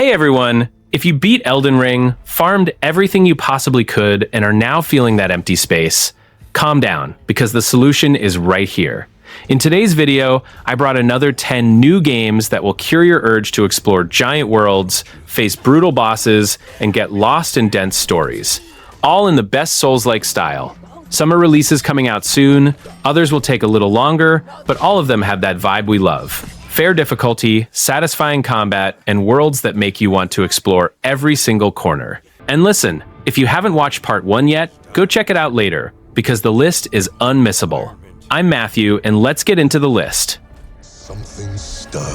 Hey everyone! If you beat Elden Ring, farmed everything you possibly could, and are now feeling that empty space, calm down, because the solution is right here. In today's video, I brought another 10 new games that will cure your urge to explore giant worlds, face brutal bosses, and get lost in dense stories. All in the best Souls-like style. Some are releases coming out soon, others will take a little longer, but all of them have that vibe we love. Fair difficulty, satisfying combat, and worlds that make you want to explore every single corner. And listen, if you haven't watched part 1 yet, go check it out later, because the list is unmissable. I'm Matthew, and let's get into the list. Something stirs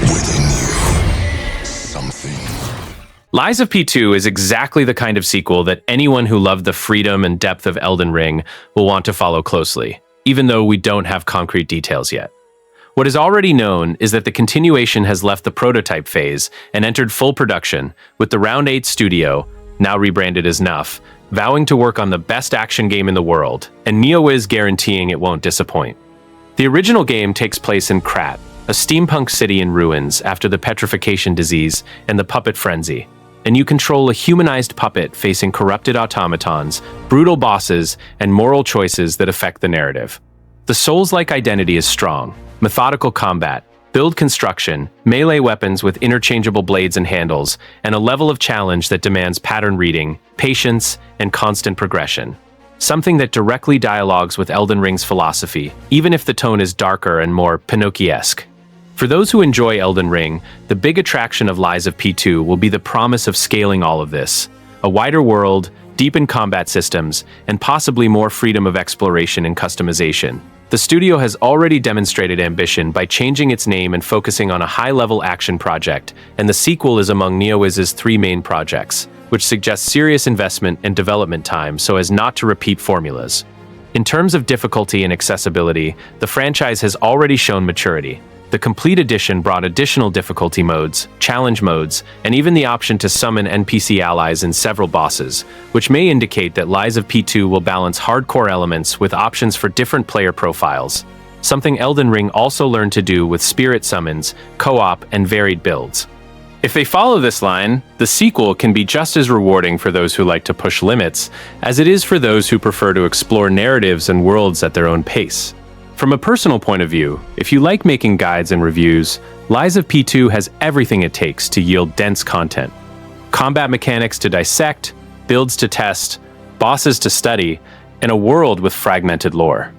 within you. Something. Lies of P2 is exactly the kind of sequel that anyone who loved the freedom and depth of Elden Ring will want to follow closely, even though we don't have concrete details yet. What is already known is that the continuation has left the prototype phase and entered full production, with the Round 8 studio, now rebranded as NUF, vowing to work on the best action game in the world, and NeoWiz guaranteeing it won't disappoint. The original game takes place in Krat, a steampunk city in ruins after the petrification disease and the puppet frenzy, and you control a humanized puppet facing corrupted automatons, brutal bosses, and moral choices that affect the narrative. The Souls-like identity is strong. Methodical combat, build construction, melee weapons with interchangeable blades and handles, and a level of challenge that demands pattern reading, patience, and constant progression. Something that directly dialogues with Elden Ring's philosophy, even if the tone is darker and more Pinocchio-esque. For those who enjoy Elden Ring, the big attraction of Lies of P2 will be the promise of scaling all of this. A wider world, deepened combat systems, and possibly more freedom of exploration and customization. The studio has already demonstrated ambition by changing its name and focusing on a high-level action project, and the sequel is among NeoWiz's 3 main projects, which suggests serious investment and development time so as not to repeat formulas. In terms of difficulty and accessibility, the franchise has already shown maturity. The Complete Edition brought additional difficulty modes, challenge modes, and even the option to summon NPC allies in several bosses, which may indicate that Lies of P2 will balance hardcore elements with options for different player profiles, something Elden Ring also learned to do with spirit summons, co-op, and varied builds. If they follow this line, the sequel can be just as rewarding for those who like to push limits, as it is for those who prefer to explore narratives and worlds at their own pace. From a personal point of view, if you like making guides and reviews, Lies of P2 has everything it takes to yield dense content. Combat mechanics to dissect, builds to test, bosses to study, and a world with fragmented lore.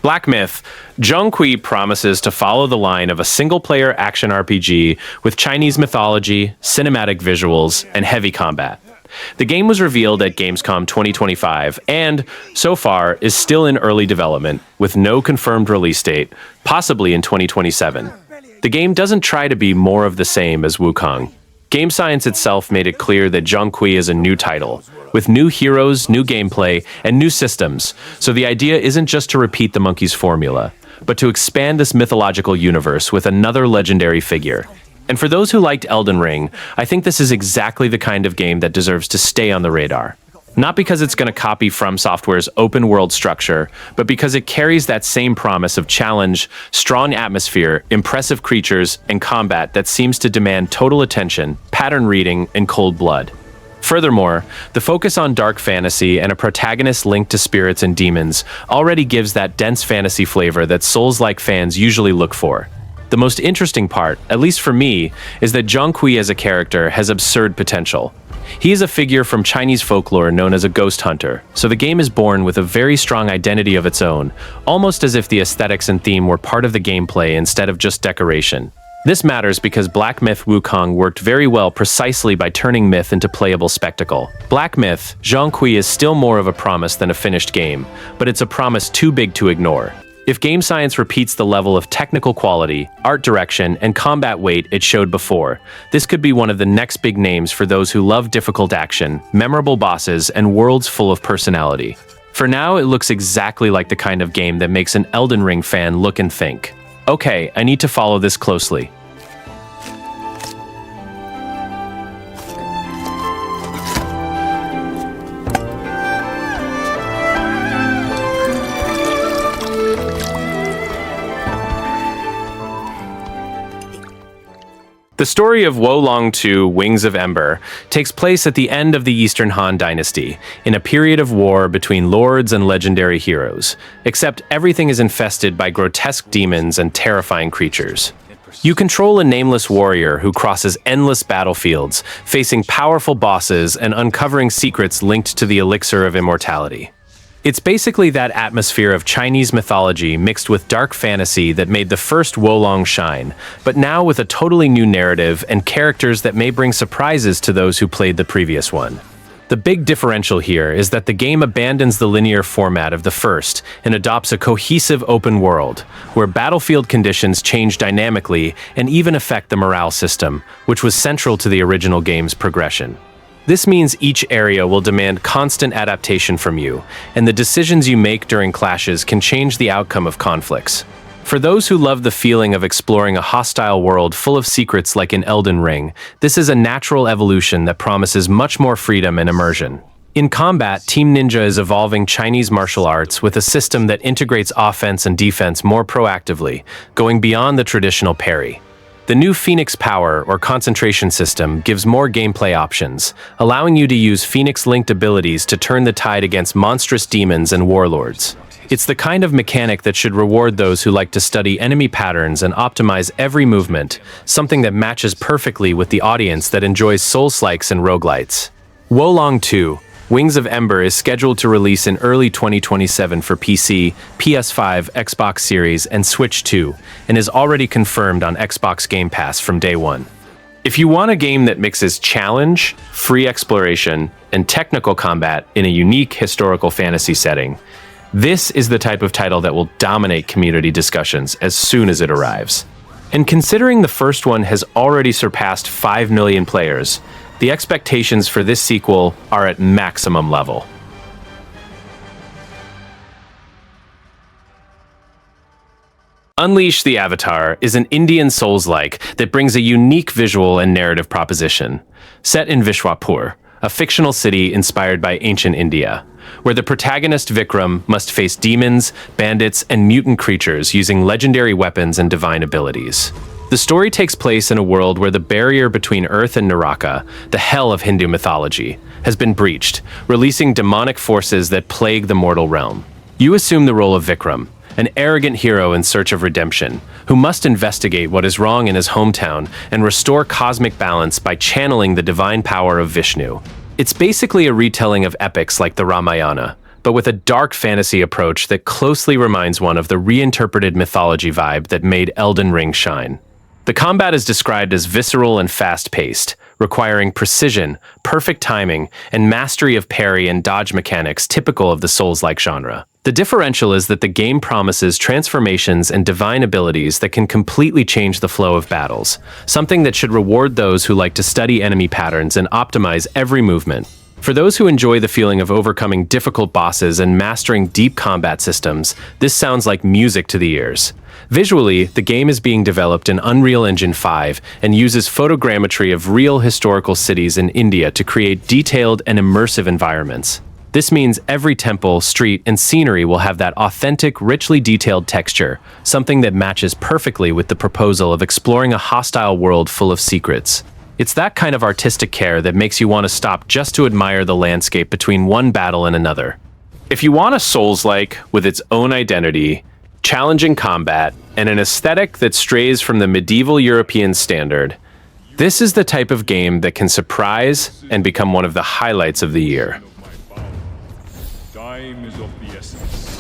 Black Myth, Zhong promises to follow the line of a single-player action RPG with Chinese mythology, cinematic visuals, and heavy combat. The game was revealed at Gamescom 2025 and, so far, is still in early development, with no confirmed release date, possibly in 2027. The game doesn't try to be more of the same as Wukong. Game Science itself made it clear that Zhong is a new title, with new heroes, new gameplay, and new systems, so the idea isn't just to repeat the monkey's formula, but to expand this mythological universe with another legendary figure. And for those who liked Elden Ring, I think this is exactly the kind of game that deserves to stay on the radar. Not because it's going to copy From Software's open-world structure, but because it carries that same promise of challenge, strong atmosphere, impressive creatures, and combat that seems to demand total attention, pattern reading, and cold blood. Furthermore, the focus on dark fantasy and a protagonist linked to spirits and demons already gives that dense fantasy flavor that Souls-like fans usually look for. The most interesting part, at least for me, is that Zhong as a character has absurd potential. He is a figure from Chinese folklore known as a ghost hunter, so the game is born with a very strong identity of its own, almost as if the aesthetics and theme were part of the gameplay instead of just decoration. This matters because Black Myth Wukong worked very well precisely by turning myth into playable spectacle. Black Myth, Zhong is still more of a promise than a finished game, but it's a promise too big to ignore. If Game Science repeats the level of technical quality, art direction, and combat weight it showed before, this could be one of the next big names for those who love difficult action, memorable bosses, and worlds full of personality. For now, it looks exactly like the kind of game that makes an Elden Ring fan look and think, okay, I need to follow this closely. The story of Wolong II, Wings of Ember, takes place at the end of the Eastern Han Dynasty, in a period of war between lords and legendary heroes, except everything is infested by grotesque demons and terrifying creatures. You control a nameless warrior who crosses endless battlefields, facing powerful bosses and uncovering secrets linked to the elixir of immortality. It's basically that atmosphere of Chinese mythology mixed with dark fantasy that made the first Wolong shine, but now with a totally new narrative and characters that may bring surprises to those who played the previous one. The big differential here is that the game abandons the linear format of the first and adopts a cohesive open world, where battlefield conditions change dynamically and even affect the morale system, which was central to the original game's progression. This means each area will demand constant adaptation from you, and the decisions you make during clashes can change the outcome of conflicts. For those who love the feeling of exploring a hostile world full of secrets like in Elden Ring, this is a natural evolution that promises much more freedom and immersion. In combat, Team Ninja is evolving Chinese martial arts with a system that integrates offense and defense more proactively, going beyond the traditional parry. The new Phoenix Power, or concentration system, gives more gameplay options, allowing you to use Phoenix-linked abilities to turn the tide against monstrous demons and warlords. It's the kind of mechanic that should reward those who like to study enemy patterns and optimize every movement, something that matches perfectly with the audience that enjoys Souls-likes and roguelites. Wolong 2, Wings of Ember is scheduled to release in early 2027 for PC, PS5, Xbox Series, and Switch 2, and is already confirmed on Xbox Game Pass from day one. If you want a game that mixes challenge, free exploration, and technical combat in a unique historical fantasy setting, this is the type of title that will dominate community discussions as soon as it arrives. And considering the first one has already surpassed 5 million players, the expectations for this sequel are at maximum level. Unleash the Avatar is an Indian Souls-like that brings a unique visual and narrative proposition. Set in Vishwapur, a fictional city inspired by ancient India, where the protagonist Vikram must face demons, bandits, and mutant creatures using legendary weapons and divine abilities. The story takes place in a world where the barrier between Earth and Naraka, the hell of Hindu mythology, has been breached, releasing demonic forces that plague the mortal realm. You assume the role of Vikram, an arrogant hero in search of redemption, who must investigate what is wrong in his hometown and restore cosmic balance by channeling the divine power of Vishnu. It's basically a retelling of epics like the Ramayana, but with a dark fantasy approach that closely reminds one of the reinterpreted mythology vibe that made Elden Ring shine. The combat is described as visceral and fast-paced, requiring precision, perfect timing, and mastery of parry and dodge mechanics typical of the Souls-like genre. The differential is that the game promises transformations and divine abilities that can completely change the flow of battles, something that should reward those who like to study enemy patterns and optimize every movement. For those who enjoy the feeling of overcoming difficult bosses and mastering deep combat systems, this sounds like music to the ears. Visually, the game is being developed in Unreal Engine 5 and uses photogrammetry of real historical cities in India to create detailed and immersive environments. This means every temple, street, and scenery will have that authentic, richly detailed texture, something that matches perfectly with the proposal of exploring a hostile world full of secrets. It's that kind of artistic care that makes you want to stop just to admire the landscape between one battle and another. If you want a Souls-like with its own identity, challenging combat, and an aesthetic that strays from the medieval European standard, this is the type of game that can surprise and become one of the highlights of the year. Time is of the essence.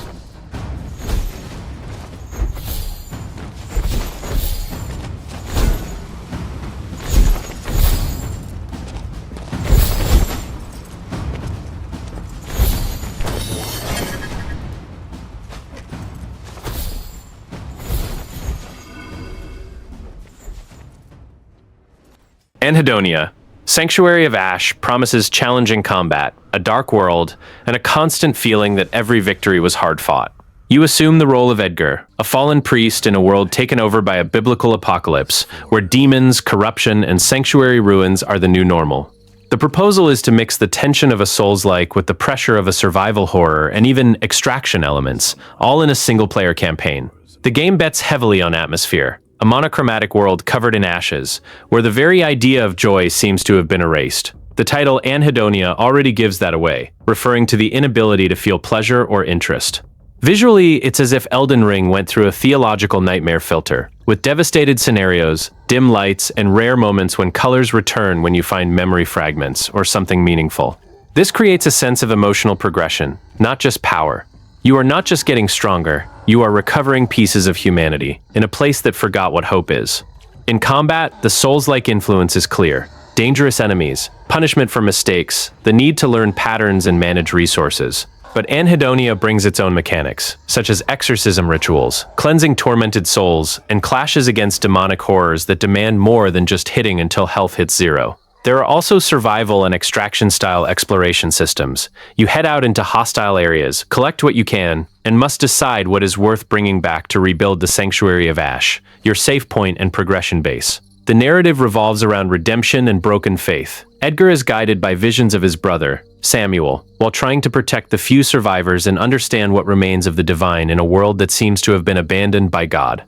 Anhedonia, Sanctuary of Ash promises challenging combat, a dark world, and a constant feeling that every victory was hard-fought. You assume the role of Edgar, a fallen priest in a world taken over by a biblical apocalypse, where demons, corruption, and sanctuary ruins are the new normal. The proposal is to mix the tension of a Souls-like with the pressure of a survival horror and even extraction elements, all in a single-player campaign. The game bets heavily on atmosphere, a monochromatic world covered in ashes, where the very idea of joy seems to have been erased. The title Anhedonia already gives that away, referring to the inability to feel pleasure or interest. Visually, it's as if Elden Ring went through a theological nightmare filter, with devastated scenarios, dim lights, and rare moments when colors return when you find memory fragments or something meaningful. This creates a sense of emotional progression, not just power. You are not just getting stronger, you are recovering pieces of humanity, in a place that forgot what hope is. In combat, the Souls-like influence is clear. Dangerous enemies, punishment for mistakes, the need to learn patterns and manage resources. But Anhedonia brings its own mechanics, such as exorcism rituals, cleansing tormented souls, and clashes against demonic horrors that demand more than just hitting until health hits zero. There are also survival and extraction-style exploration systems. You head out into hostile areas, collect what you can, and must decide what is worth bringing back to rebuild the Sanctuary of Ash, your save point and progression base. The narrative revolves around redemption and broken faith. Edgar is guided by visions of his brother, Samuel, while trying to protect the few survivors and understand what remains of the divine in a world that seems to have been abandoned by God.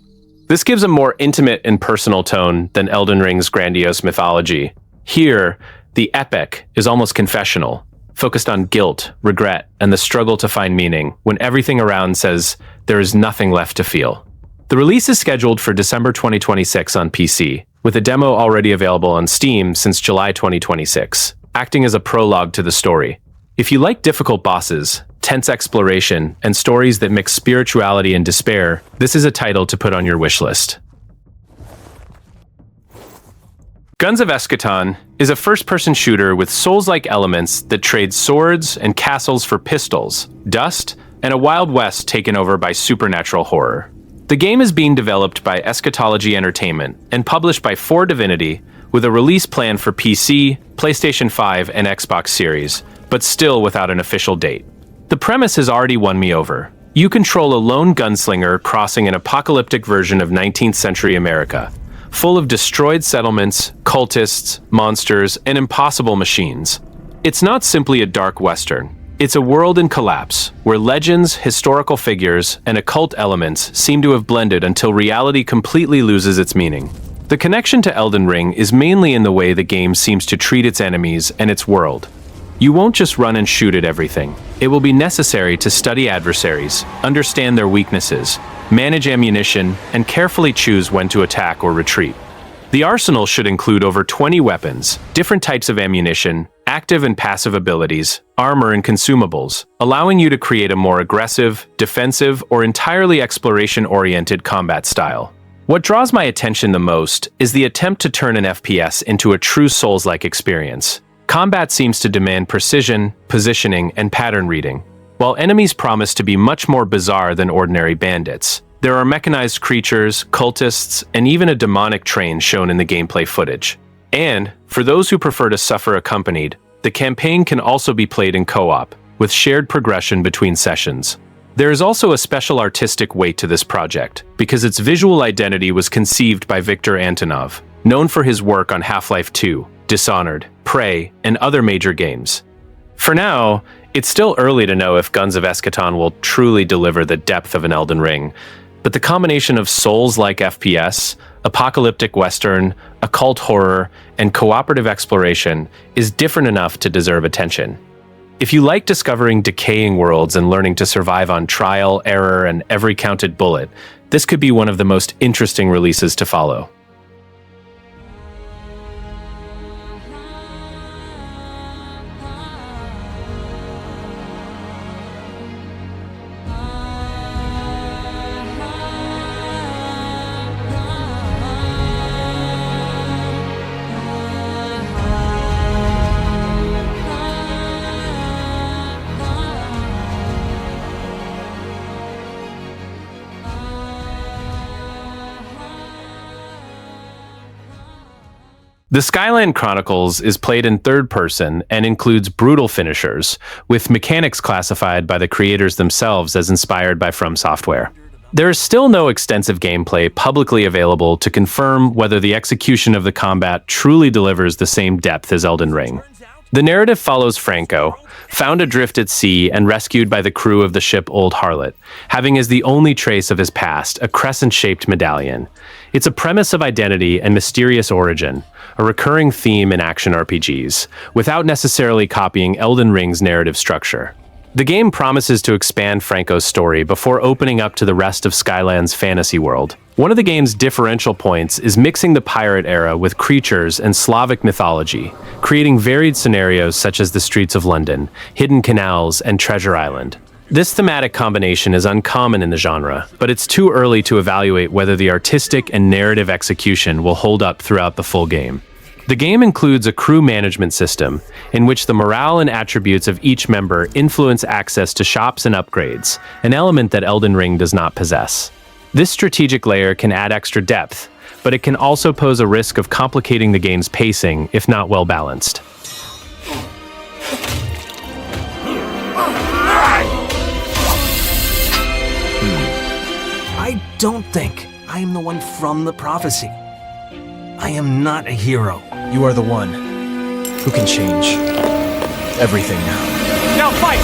This gives a more intimate and personal tone than Elden Ring's grandiose mythology. Here, the epic is almost confessional, focused on guilt, regret, and the struggle to find meaning, when everything around says there is nothing left to feel. The release is scheduled for December 2026 on PC, with a demo already available on Steam since July 2026, acting as a prologue to the story. If you like difficult bosses, tense exploration, and stories that mix spirituality and despair, this is a title to put on your wishlist. Guns of Eschaton is a first-person shooter with Souls-like elements that trade swords and castles for pistols, dust, and a Wild West taken over by supernatural horror. The game is being developed by Eschatology Entertainment and published by 4Divinity, with a release plan for PC, PlayStation 5, and Xbox Series, but still without an official date. The premise has already won me over. You control a lone gunslinger crossing an apocalyptic version of 19th century America, full of destroyed settlements, cultists, monsters, and impossible machines. It's not simply a dark western. It's a world in collapse, where legends, historical figures, and occult elements seem to have blended until reality completely loses its meaning. The connection to Elden Ring is mainly in the way the game seems to treat its enemies and its world. You won't just run and shoot at everything. It will be necessary to study adversaries, understand their weaknesses, manage ammunition, and carefully choose when to attack or retreat. The arsenal should include over 20 weapons, different types of ammunition, active and passive abilities, armor, and consumables, allowing you to create a more aggressive, defensive, or entirely exploration-oriented combat style. What draws my attention the most is the attempt to turn an FPS into a true Souls-like experience. Combat seems to demand precision, positioning, and pattern reading, while enemies promise to be much more bizarre than ordinary bandits. There are mechanized creatures, cultists, and even a demonic train shown in the gameplay footage. And, for those who prefer to suffer accompanied, the campaign can also be played in co-op, with shared progression between sessions. There is also a special artistic weight to this project, because its visual identity was conceived by Viktor Antonov, known for his work on Half-Life 2, Dishonored, Prey, and other major games. For now, it's still early to know if Guns of Eschaton will truly deliver the depth of an Elden Ring, but the combination of Souls-like FPS, apocalyptic western, occult horror, and cooperative exploration is different enough to deserve attention. If you like discovering decaying worlds and learning to survive on trial, error, and every counted bullet, this could be one of the most interesting releases to follow. The Skyland Chronicles is played in third person and includes brutal finishers, with mechanics classified by the creators themselves as inspired by From Software. There is still no extensive gameplay publicly available to confirm whether the execution of the combat truly delivers the same depth as Elden Ring. The narrative follows Franco, found adrift at sea and rescued by the crew of the ship Old Harlot, having as the only trace of his past a crescent-shaped medallion. It's a premise of identity and mysterious origin, a recurring theme in action RPGs, without necessarily copying Elden Ring's narrative structure. The game promises to expand Franco's story before opening up to the rest of Skyland's fantasy world. One of the game's differential points is mixing the pirate era with creatures and Slavic mythology, creating varied scenarios such as the streets of London, hidden canals, and Treasure Island. This thematic combination is uncommon in the genre, but it's too early to evaluate whether the artistic and narrative execution will hold up throughout the full game. The game includes a crew management system, in which the morale and attributes of each member influence access to shops and upgrades, an element that Elden Ring does not possess. This strategic layer can add extra depth, but it can also pose a risk of complicating the game's pacing if not well balanced. I don't think I am the one from the prophecy. I am not a hero. You are the one who can change everything now. Now fight!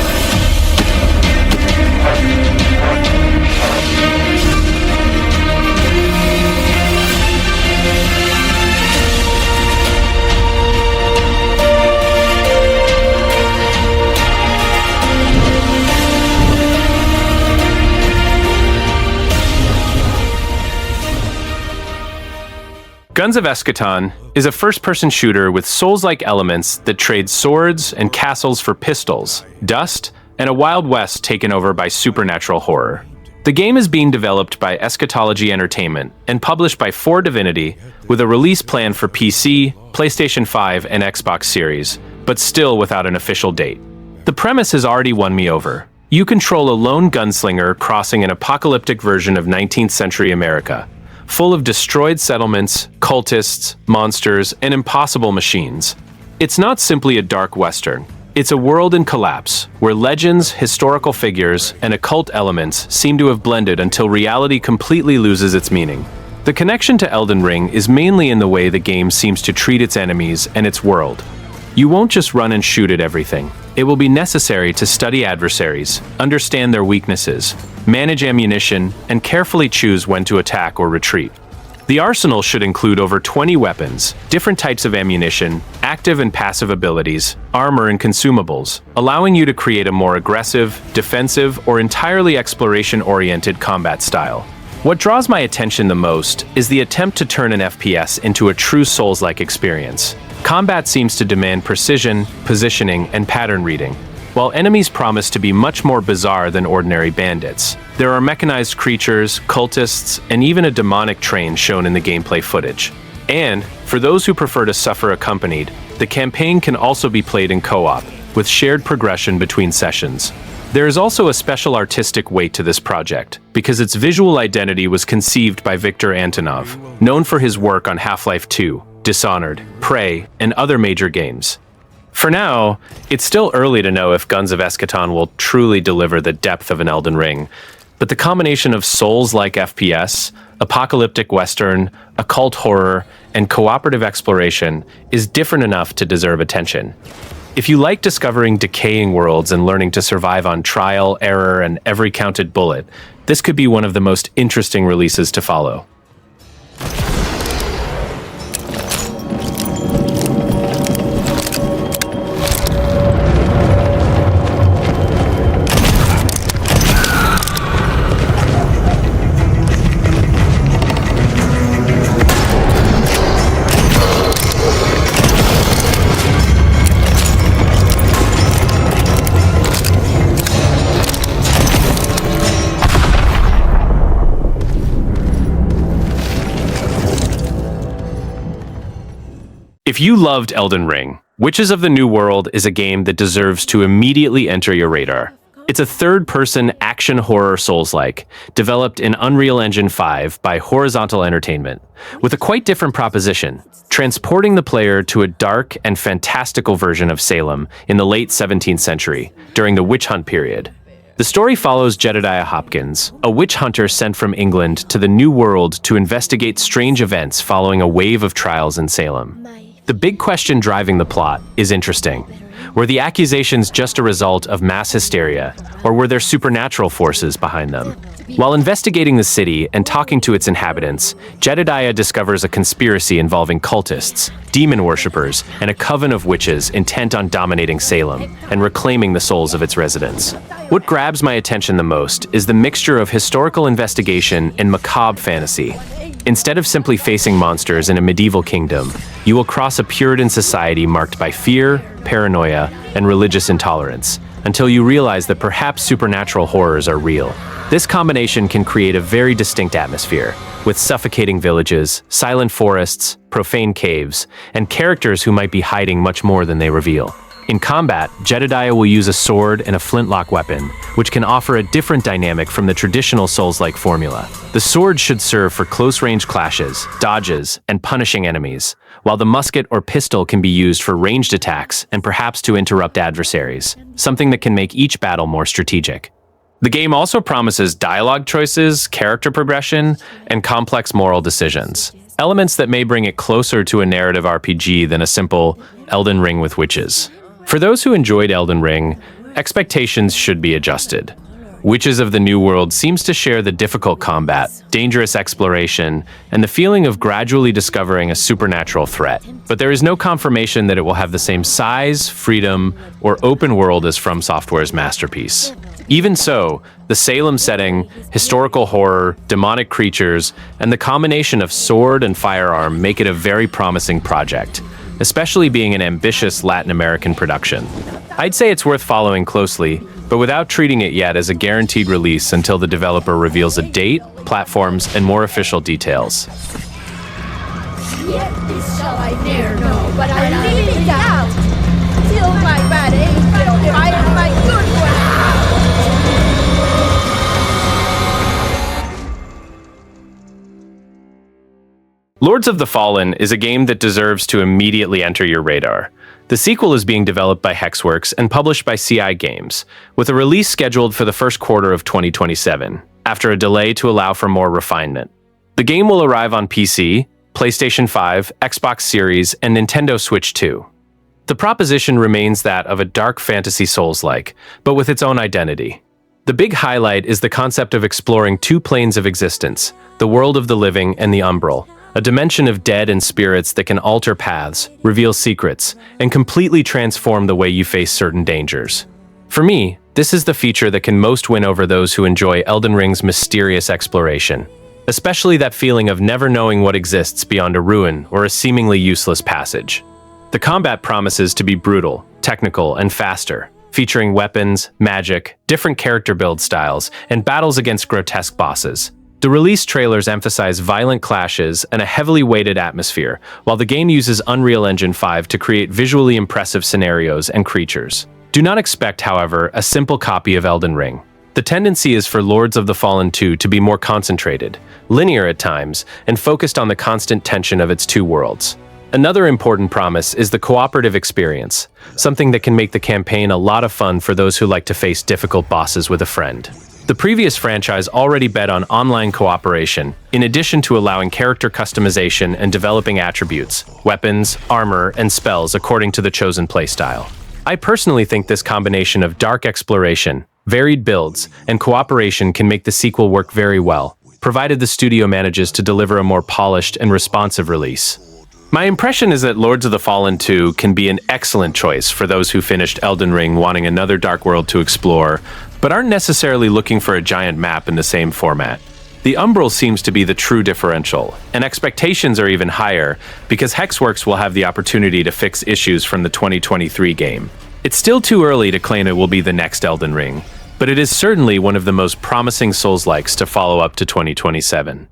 Guns of Eschaton is a first-person shooter with Souls-like elements that trade swords and castles for pistols, dust, and a Wild West taken over by supernatural horror. The game is being developed by Eschatology Entertainment and published by 4Divinity, with a release plan for PC, PlayStation 5, and Xbox Series, but still without an official date. The premise has already won me over. You control a lone gunslinger crossing an apocalyptic version of 19th century America, full of destroyed settlements, cultists, monsters, and impossible machines. It's not simply a dark western. It's a world in collapse, where legends, historical figures, and occult elements seem to have blended until reality completely loses its meaning. The connection to Elden Ring is mainly in the way the game seems to treat its enemies and its world. You won't just run and shoot at everything. It will be necessary to study adversaries, understand their weaknesses, manage ammunition, and carefully choose when to attack or retreat. The arsenal should include over 20 weapons, different types of ammunition, active and passive abilities, armor, and consumables, allowing you to create a more aggressive, defensive, or entirely exploration-oriented combat style. What draws my attention the most is the attempt to turn an FPS into a true Souls-like experience. Combat seems to demand precision, positioning, and pattern reading, while enemies promise to be much more bizarre than ordinary bandits. There are mechanized creatures, cultists, and even a demonic train shown in the gameplay footage. And, for those who prefer to suffer accompanied, the campaign can also be played in co-op, with shared progression between sessions. There is also a special artistic weight to this project, because its visual identity was conceived by Viktor Antonov, known for his work on Half-Life 2, Dishonored, Prey, and other major games. For now, it's still early to know if Guns of Eschaton will truly deliver the depth of an Elden Ring, but the combination of Souls-like FPS, apocalyptic western, occult horror, and cooperative exploration is different enough to deserve attention. If you like discovering decaying worlds and learning to survive on trial, error, and every counted bullet, this could be one of the most interesting releases to follow. If you loved Elden Ring, Witches of the New World is a game that deserves to immediately enter your radar. It's a third-person action horror Souls-like, developed in Unreal Engine 5 by Horizontal Entertainment, with a quite different proposition, transporting the player to a dark and fantastical version of Salem in the late 17th century, during the witch hunt period. The story follows Jedediah Hopkins, a witch hunter sent from England to the New World to investigate strange events following a wave of trials in Salem. The big question driving the plot is interesting. Were the accusations just a result of mass hysteria, or were there supernatural forces behind them? While investigating the city and talking to its inhabitants, Jedediah discovers a conspiracy involving cultists, demon worshippers, and a coven of witches intent on dominating Salem and reclaiming the souls of its residents. What grabs my attention the most is the mixture of historical investigation and macabre fantasy. Instead of simply facing monsters in a medieval kingdom, you will cross a Puritan society marked by fear, paranoia, and religious intolerance, until you realize that perhaps supernatural horrors are real. This combination can create a very distinct atmosphere, with suffocating villages, silent forests, profane caves, and characters who might be hiding much more than they reveal. In combat, Jedediah will use a sword and a flintlock weapon, which can offer a different dynamic from the traditional Souls-like formula. The sword should serve for close-range clashes, dodges, and punishing enemies, while the musket or pistol can be used for ranged attacks and perhaps to interrupt adversaries, something that can make each battle more strategic. The game also promises dialogue choices, character progression, and complex moral decisions, elements that may bring it closer to a narrative RPG than a simple Elden Ring with witches. For those who enjoyed Elden Ring, expectations should be adjusted. Witches of the New World seems to share the difficult combat, dangerous exploration, and the feeling of gradually discovering a supernatural threat. But there is no confirmation that it will have the same size, freedom, or open world as From Software's masterpiece. Even so, the Salem setting, historical horror, demonic creatures, and the combination of sword and firearm make it a very promising project, especially being an ambitious Latin American production. I'd say it's worth following closely, but without treating it yet as a guaranteed release until the developer reveals a date, platforms, and more official details. Yet this shall I ne'er know, but I leave it out, till my bad angel fire my good one out. Lords of the Fallen is a game that deserves to immediately enter your radar. The sequel is being developed by Hexworks and published by CI Games, with a release scheduled for the first quarter of 2027, after a delay to allow for more refinement. The game will arrive on PC, PlayStation 5, Xbox Series, and Nintendo Switch 2. The proposition remains that of a dark fantasy Souls-like, but with its own identity. The big highlight is the concept of exploring two planes of existence, the world of the living and the umbral, a dimension of dead and spirits that can alter paths, reveal secrets, and completely transform the way you face certain dangers. For me, this is the feature that can most win over those who enjoy Elden Ring's mysterious exploration, especially that feeling of never knowing what exists beyond a ruin or a seemingly useless passage. The combat promises to be brutal, technical, and faster, featuring weapons, magic, different character build styles, and battles against grotesque bosses. The release trailers emphasize violent clashes and a heavily weighted atmosphere, while the game uses Unreal Engine 5 to create visually impressive scenarios and creatures. Do not expect, however, a simple copy of Elden Ring. The tendency is for Lords of the Fallen 2 to be more concentrated, linear at times, and focused on the constant tension of its two worlds. Another important promise is the cooperative experience, something that can make the campaign a lot of fun for those who like to face difficult bosses with a friend. The previous franchise already bet on online cooperation, in addition to allowing character customization and developing attributes, weapons, armor, and spells according to the chosen playstyle. I personally think this combination of dark exploration, varied builds, and cooperation can make the sequel work very well, provided the studio manages to deliver a more polished and responsive release. My impression is that Lords of the Fallen 2 can be an excellent choice for those who finished Elden Ring wanting another dark world to explore, but aren't necessarily looking for a giant map in the same format. The Umbral seems to be the true differential, and expectations are even higher because Hexworks will have the opportunity to fix issues from the 2023 game. It's still too early to claim it will be the next Elden Ring, but it is certainly one of the most promising Souls-likes to follow up to 2027.